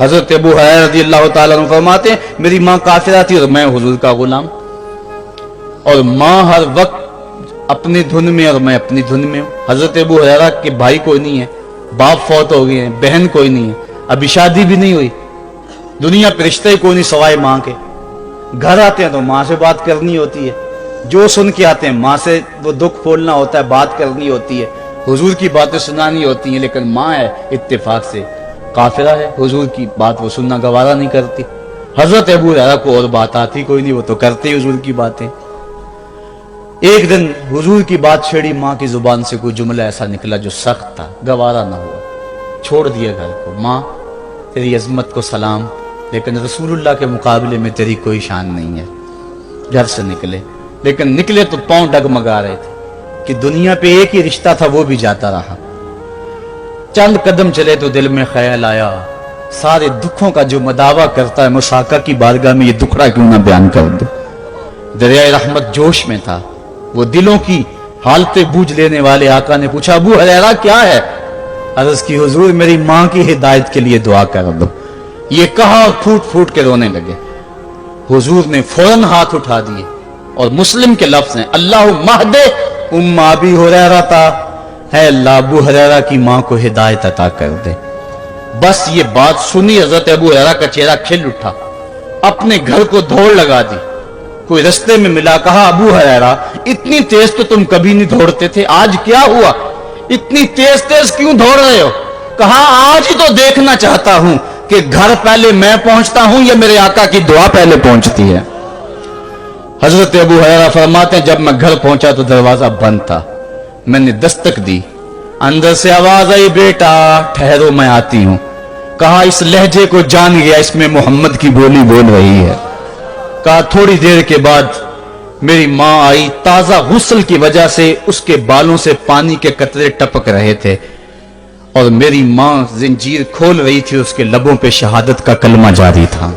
حضرت ابو ہریرہ رضی اللہ تعالیٰ عنہ فرماتے ہیں میری ماں کافرہ تھی اور میں حضور کا غلام، اور ماں ہر وقت اپنی دھن میں اور میں اپنی دھن میں ہوں۔ حضرت ابو ہریرہ کے بھائی کوئی نہیں ہے، باپ فوت ہو گئے ہیں، بہن کوئی نہیں ہے، ابھی شادی بھی نہیں ہوئی، دنیا پہ رشتہ ہی کوئی نہیں سوائے ماں کے۔ گھر آتے ہیں تو ماں سے بات کرنی ہوتی ہے، جو سن کے آتے ہیں ماں سے وہ دکھ پھولنا ہوتا ہے، بات کرنی ہوتی ہے، حضور کی باتیں سنانی ہوتی ہیں، لیکن ماں ہے اتفاق سے کافرہ ہے، حضور کی بات وہ سننا گوارا نہیں کرتی۔ حضرت ابو ہریرہ کو اور بات آتی کوئی نہیں، وہ تو کرتے ہی حضور کی باتیں۔ ایک دن حضور کی بات چھیڑی، ماں کی زبان سے کوئی جملہ ایسا نکلا جو سخت تھا، گوارا نہ ہوا، چھوڑ دیا گھر کو۔ ماں تیری عظمت کو سلام، لیکن رسول اللہ کے مقابلے میں تیری کوئی شان نہیں ہے۔ گھر سے نکلے، لیکن نکلے تو پاؤں ڈگمگا رہے تھے کہ دنیا پہ ایک ہی رشتہ تھا وہ بھی جاتا رہا۔ چند قدم چلے تو دل میں خیال آیا سارے دکھوں کا جو مداوع کرتا ہے مساقہ کی بارگاہ میں یہ دکھڑا کیوں نہ بیان کر دو۔ دریائے رحمت جوش میں تھا، وہ دلوں کی حالتیں بوجھ لینے والے آقا نے پوچھا ابو ہریرہ کیا ہے؟ عرض کی حضور میری ماں کی ہدایت کے لیے دعا کر دو۔ یہ کہا اور پھوٹ پھوٹ کے رونے لگے۔ حضور نے فوراً ہاتھ اٹھا دیے اور مسلم کے لفظ ہیں اللہ مہد ام ابی ہریرہ تا، ہے اللہ ابو ہریرہ کی ماں کو ہدایت عطا کر دے۔ بس یہ بات سنی حضرت ابو ہریرہ کا چہرہ کھل اٹھا، اپنے گھر کو دوڑ لگا دی۔ کوئی رستے میں ملا، کہا ابو ہریرہ اتنی تیز تو تم کبھی نہیں دوڑتے تھے، آج کیا ہوا؟ اتنی تیز تیز کیوں دوڑ رہے ہو؟ کہا آج ہی تو دیکھنا چاہتا ہوں کہ گھر پہلے میں پہنچتا ہوں یا میرے آقا کی دعا پہلے پہنچتی ہے۔ حضرت ابو ہریرہ فرماتے ہیں جب میں گھر پہنچا تو دروازہ بند تھا، میں نے دستک دی، اندر سے آواز آئی بیٹا ٹھہرو میں آتی ہوں۔ کہا اس لہجے کو جان گیا، اس میں محمد کی بولی بول رہی ہے۔ کہا تھوڑی دیر کے بعد میری ماں آئی، تازہ غسل کی وجہ سے اس کے بالوں سے پانی کے قطرے ٹپک رہے تھے، اور میری ماں زنجیر کھول رہی تھی، اس کے لبوں پہ شہادت کا کلمہ جاری تھا۔